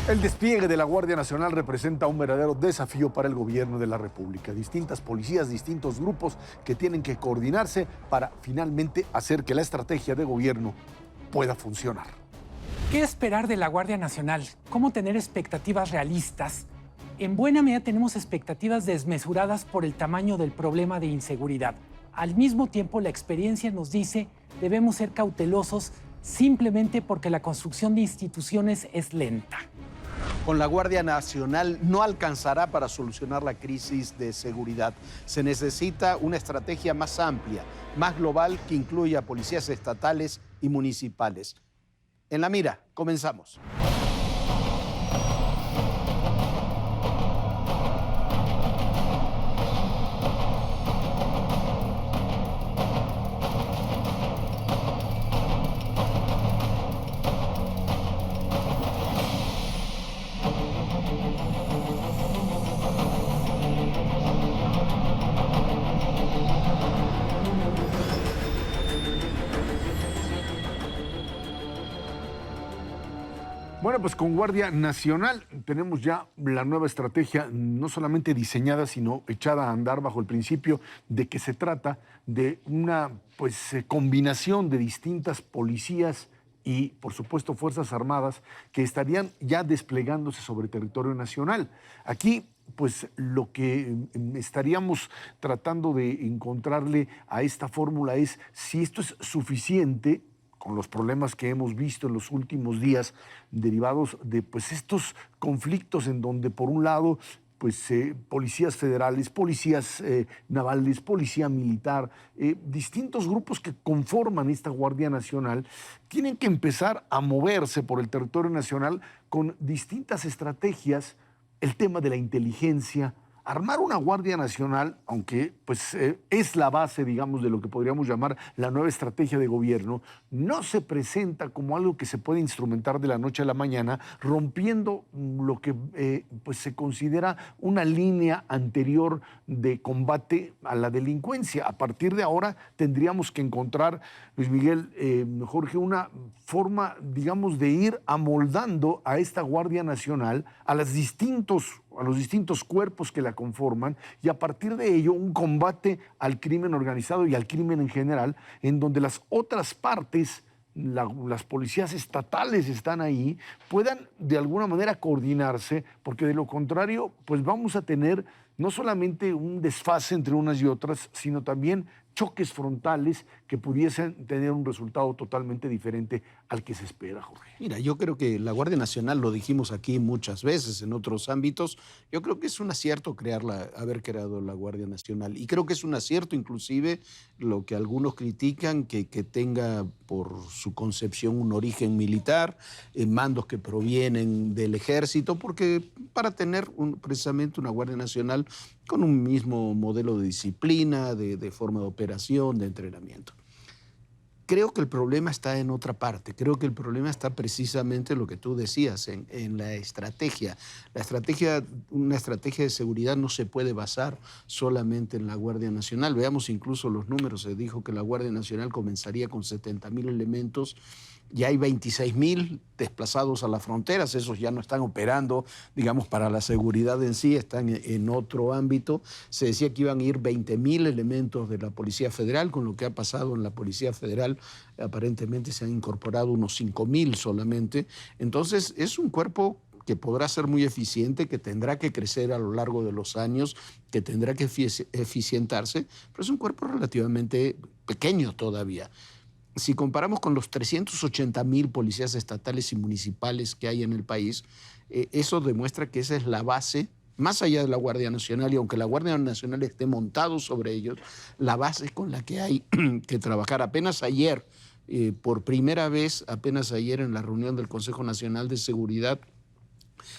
El despliegue de la Guardia Nacional representa un verdadero desafío para el gobierno de la República. Distintas policías, distintos grupos que tienen que coordinarse para finalmente hacer que la estrategia de gobierno pueda funcionar. ¿Qué esperar de la Guardia Nacional? ¿Cómo tener expectativas realistas? En buena medida tenemos expectativas desmesuradas por el tamaño del problema de inseguridad. Al mismo tiempo, la experiencia nos dice que debemos ser cautelosos simplemente porque la construcción de instituciones es lenta. Con la Guardia Nacional no alcanzará para solucionar la crisis de seguridad. Se necesita una estrategia más amplia, más global, que incluya policías estatales y municipales. En la mira, comenzamos. Bueno, pues con Guardia Nacional tenemos ya la nueva estrategia, no solamente diseñada, sino echada a andar bajo el principio de que se trata de una combinación de distintas policías y, por supuesto, Fuerzas Armadas que estarían ya desplegándose sobre territorio nacional. Aquí, pues lo que estaríamos tratando de encontrarle a esta fórmula es si esto es suficiente con los problemas que hemos visto en los últimos días derivados de estos conflictos en donde, por un lado, policías federales, policías navales, policía militar, distintos grupos que conforman esta Guardia Nacional, tienen que empezar a moverse por el territorio nacional con distintas estrategias, el tema de la inteligencia. Armar una Guardia Nacional, aunque es la base, digamos, de lo que podríamos llamar la nueva estrategia de gobierno, no se presenta como algo que se puede instrumentar de la noche a la mañana, rompiendo lo que se considera una línea anterior de combate a la delincuencia. A partir de ahora tendríamos que encontrar, Luis Miguel, Jorge, una forma, digamos, de ir amoldando a esta Guardia Nacional, a los distintos cuerpos que la conforman, y a partir de ello un combate al crimen organizado y al crimen en general, en donde las otras partes, las policías estatales están ahí, puedan de alguna manera coordinarse, porque de lo contrario, pues vamos a tener no solamente un desfase entre unas y otras, sino también choques frontales que pudiesen tener un resultado totalmente diferente al que se espera, Jorge. Mira, yo creo que la Guardia Nacional, lo dijimos aquí muchas veces en otros ámbitos, yo creo que es un acierto haber creado la Guardia Nacional. Y creo que es un acierto inclusive lo que algunos critican, que tenga por su concepción un origen militar, mandos que provienen del ejército, porque para tener precisamente una Guardia Nacional con un mismo modelo de disciplina, de forma de operación, de entrenamiento. Creo que el problema está en otra parte. Creo que el problema está precisamente en lo que tú decías, en la estrategia. Una estrategia de seguridad no se puede basar solamente en la Guardia Nacional. Veamos incluso los números. Se dijo que la Guardia Nacional comenzaría con 70,000 elementos. Ya hay 26,000 desplazados a las fronteras, esos ya no están operando, digamos, para la seguridad en sí, están en otro ámbito. Se decía que iban a ir 20,000 elementos de la Policía Federal. Con lo que ha pasado en la Policía Federal, aparentemente se han incorporado unos 5,000 solamente. Entonces, es un cuerpo que podrá ser muy eficiente, que tendrá que crecer a lo largo de los años, que tendrá que eficientarse, pero es un cuerpo relativamente pequeño todavía. Si comparamos con los 380,000 policías estatales y municipales que hay en el país, eso demuestra que esa es la base, más allá de la Guardia Nacional, y aunque la Guardia Nacional esté montado sobre ellos, la base con la que hay que trabajar. Apenas ayer, por primera vez, en la reunión del Consejo Nacional de Seguridad,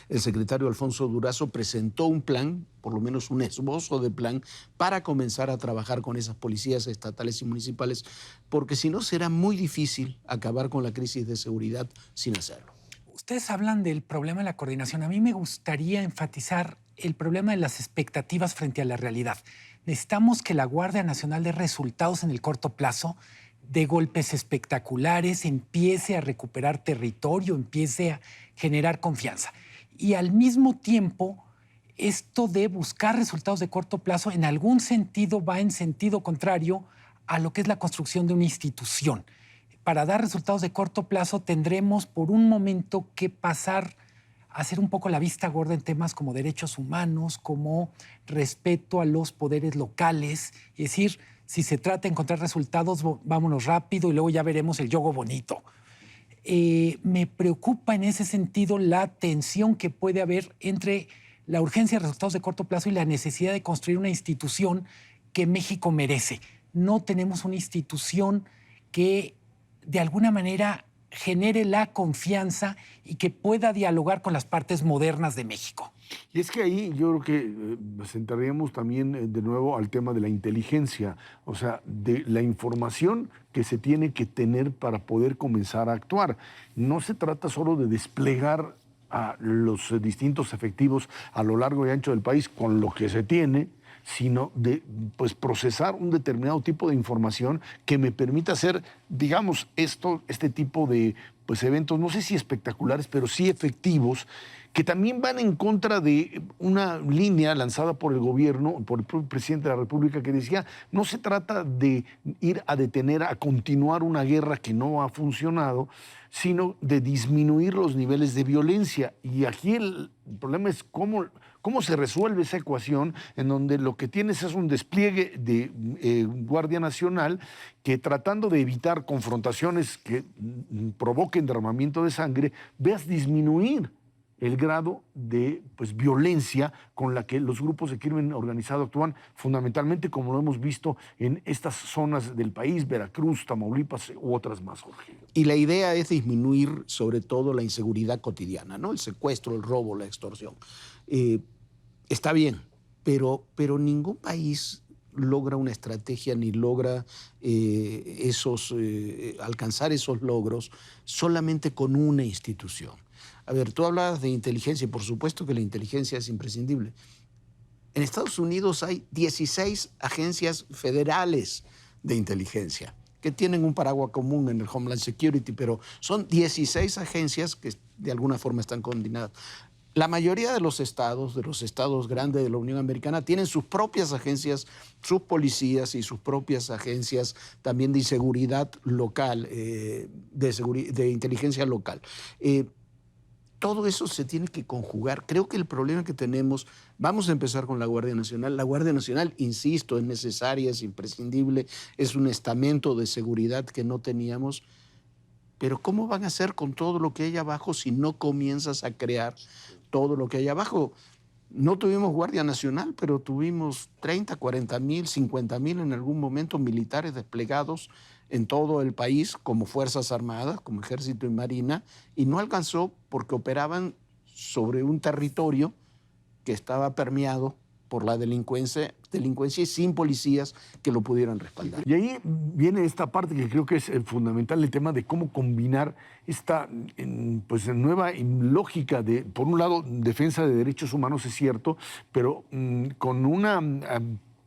el secretario Alfonso Durazo presentó un plan, por lo menos un esbozo de plan, para comenzar a trabajar con esas policías estatales y municipales, porque si no será muy difícil acabar con la crisis de seguridad sin hacerlo. Ustedes hablan del problema de la coordinación. A mí me gustaría enfatizar el problema de las expectativas frente a la realidad. Necesitamos que la Guardia Nacional dé resultados en el corto plazo, de golpes espectaculares, empiece a recuperar territorio, empiece a generar confianza. y al mismo tiempo esto de buscar resultados de corto plazo en algún sentido va en sentido contrario a lo que es la construcción de una institución. Para dar resultados de corto plazo tendremos por un momento que pasar a hacer un poco la vista gorda en temas como derechos humanos, como respeto a los poderes locales. Es decir, si se trata de encontrar resultados, vámonos rápido y luego ya veremos el yogo bonito. Me preocupa en ese sentido la tensión que puede haber entre la urgencia de resultados de corto plazo y la necesidad de construir una institución que México merece. No tenemos una institución que de alguna manera genere la confianza y que pueda dialogar con las partes modernas de México. Y es que ahí yo creo que nos entraríamos también de nuevo al tema de la inteligencia, o sea, de la información que se tiene que tener para poder comenzar a actuar. No se trata solo de desplegar a los distintos efectivos a lo largo y ancho del país con lo que se tiene, sino de pues, procesar un determinado tipo de información que me permita hacer, digamos, este tipo de pues, eventos, no sé si espectaculares, pero sí efectivos, que también van en contra de una línea lanzada por el gobierno, por el presidente de la República, que decía, no se trata de ir a detener, a continuar una guerra que no ha funcionado, sino de disminuir los niveles de violencia. Y aquí el problema es cómo se resuelve esa ecuación en donde lo que tienes es un despliegue de Guardia Nacional que, tratando de evitar confrontaciones que provoquen derramamiento de sangre, veas disminuir el grado de pues, violencia con la que los grupos de crimen organizado actúan, fundamentalmente como lo hemos visto en estas zonas del país, Veracruz, Tamaulipas u otras más, Jorge. Y la idea es disminuir sobre todo la inseguridad cotidiana, ¿no? El secuestro, el robo, la extorsión. Está bien, pero ningún país logra una estrategia ni logra alcanzar esos logros solamente con una institución. A ver, tú hablabas de inteligencia y por supuesto que la inteligencia es imprescindible. En Estados Unidos hay 16 agencias federales de inteligencia que tienen un paraguas común en el Homeland Security, pero son 16 agencias que de alguna forma están coordinadas. La mayoría de los estados grandes de la Unión Americana, tienen sus propias agencias, sus policías y sus propias agencias también de seguridad local, de inteligencia local. Todo eso se tiene que conjugar. Creo que el problema que tenemos, vamos a empezar con la Guardia Nacional. La Guardia Nacional, insisto, es necesaria, es imprescindible, es un estamento de seguridad que no teníamos. Pero ¿cómo van a hacer con todo lo que hay abajo si no comienzas a crear todo lo que hay abajo? No tuvimos Guardia Nacional, pero tuvimos 30, 40 mil, 50 mil en algún momento militares desplegados en todo el país como Fuerzas Armadas, como Ejército y Marina, y no alcanzó porque operaban sobre un territorio que estaba permeado por la delincuencia y sin policías que lo pudieran respaldar. Y ahí viene esta parte que creo que es fundamental, el tema de cómo combinar esta pues, nueva lógica de, por un lado, defensa de derechos humanos, es cierto, pero con una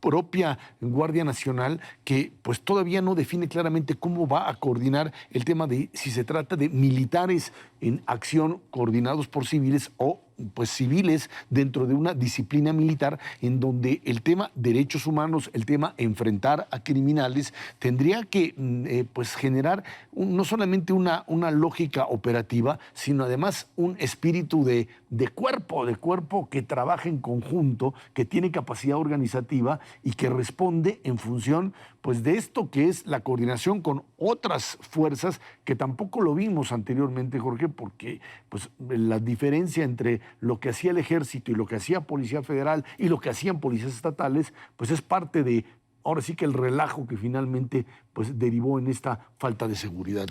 propia Guardia Nacional que pues todavía no define claramente cómo va a coordinar el tema de si se trata de militares en acción coordinados por civiles o pues civiles dentro de una disciplina militar en donde el tema derechos humanos, el tema enfrentar a criminales tendría que pues generar no solamente una lógica operativa, sino además un espíritu de cuerpo que trabaja en conjunto, que tiene capacidad organizativa y que responde en función pues de esto que es la coordinación con otras fuerzas que tampoco lo vimos anteriormente, Jorge, porque pues la diferencia entre lo que hacía el Ejército y lo que hacía Policía Federal y lo que hacían policías estatales, pues es parte de, ahora sí que el relajo que finalmente pues derivó en esta falta de seguridad.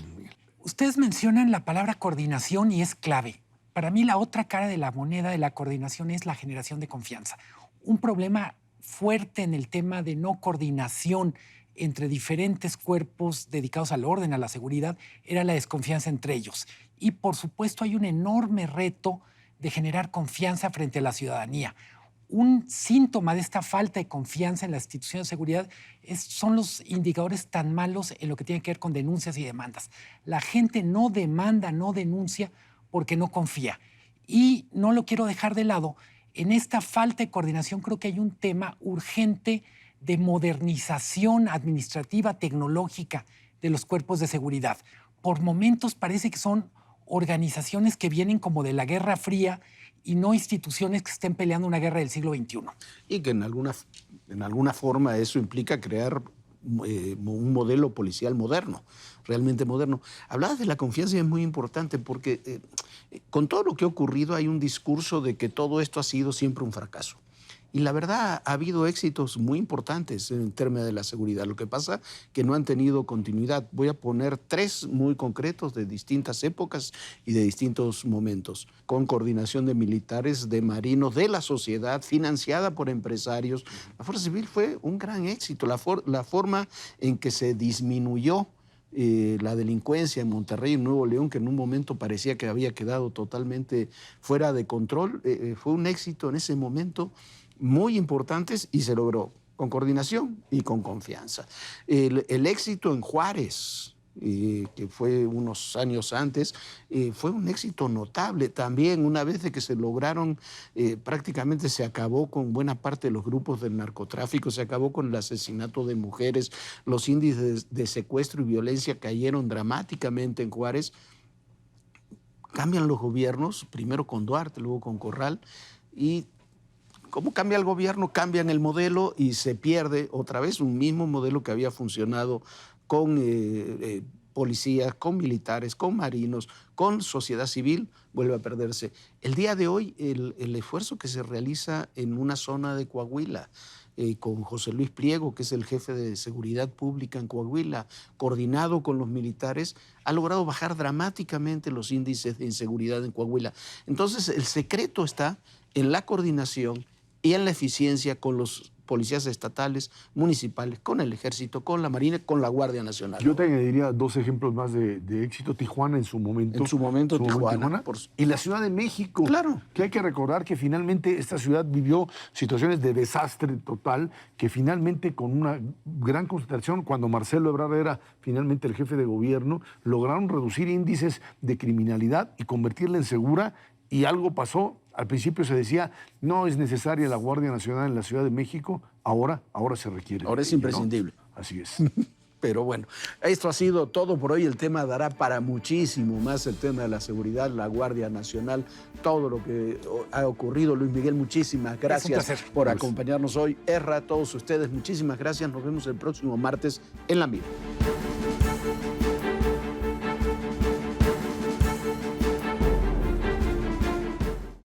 Ustedes mencionan la palabra coordinación y es clave. Para mí la otra cara de la moneda de la coordinación es la generación de confianza. Un problema fuerte en el tema de no coordinación entre diferentes cuerpos dedicados al orden, a la seguridad, era la desconfianza entre ellos. Y por supuesto hay un enorme reto de generar confianza frente a la ciudadanía. Un síntoma de esta falta de confianza en las instituciones de seguridad son los indicadores tan malos en lo que tiene que ver con denuncias y demandas. La gente no demanda, no denuncia porque no confía. Y no lo quiero dejar de lado. En esta falta de coordinación creo que hay un tema urgente de modernización administrativa, tecnológica de los cuerpos de seguridad. Por momentos parece que son organizaciones que vienen como de la Guerra Fría y no instituciones que estén peleando una guerra del siglo XXI. Y que en alguna forma eso implica crear un modelo policial moderno, realmente moderno. Hablabas de la confianza y es muy importante porque con todo lo que ha ocurrido hay un discurso de que todo esto ha sido siempre un fracaso. Y la verdad, ha habido éxitos muy importantes en términos de la seguridad. Lo que pasa es que no han tenido continuidad. Voy a poner 3 muy concretos de distintas épocas y de distintos momentos. Con coordinación de militares, de marinos, de la sociedad, financiada por empresarios. La Fuerza Civil fue un gran éxito. La forma en que se disminuyó la delincuencia en Monterrey y en Nuevo León, que en un momento parecía que había quedado totalmente fuera de control, fue un éxito en ese momento muy importantes y se logró con coordinación y con confianza. El éxito en Juárez, que fue unos años antes, fue un éxito notable. También una vez de que se lograron, prácticamente se acabó con buena parte de los grupos del narcotráfico, se acabó con el asesinato de mujeres, los índices de secuestro y violencia cayeron dramáticamente en Juárez. Cambian los gobiernos, primero con Duarte, luego con Corral, y ¿cómo cambia el gobierno? Cambian el modelo y se pierde otra vez un mismo modelo que había funcionado con policías, con militares, con marinos, con sociedad civil, vuelve a perderse. El día de hoy, el esfuerzo que se realiza en una zona de Coahuila, con José Luis Pliego, que es el jefe de seguridad pública en Coahuila, coordinado con los militares, ha logrado bajar dramáticamente los índices de inseguridad en Coahuila. Entonces, el secreto está en la coordinación y en la eficiencia con los policías estatales, municipales, con el Ejército, con la Marina, con la Guardia Nacional. Yo te añadiría 2 ejemplos más de éxito. Tijuana en su momento. En su momento Tijuana. Y la Ciudad de México. Claro. Que hay que recordar que finalmente esta ciudad vivió situaciones de desastre total, que finalmente con una gran concentración, cuando Marcelo Ebrard era finalmente el jefe de gobierno, lograron reducir índices de criminalidad y convertirla en segura. Y algo pasó. Al principio se decía, no es necesaria la Guardia Nacional en la Ciudad de México. Ahora se requiere. Ahora es imprescindible. ¿No? Así es. Pero bueno, esto ha sido todo por hoy. El tema dará para muchísimo más, el tema de la seguridad, la Guardia Nacional, todo lo que ha ocurrido. Luis Miguel, muchísimas gracias por acompañarnos hoy. Erra, a todos ustedes, muchísimas gracias. Nos vemos el próximo martes en La Mira.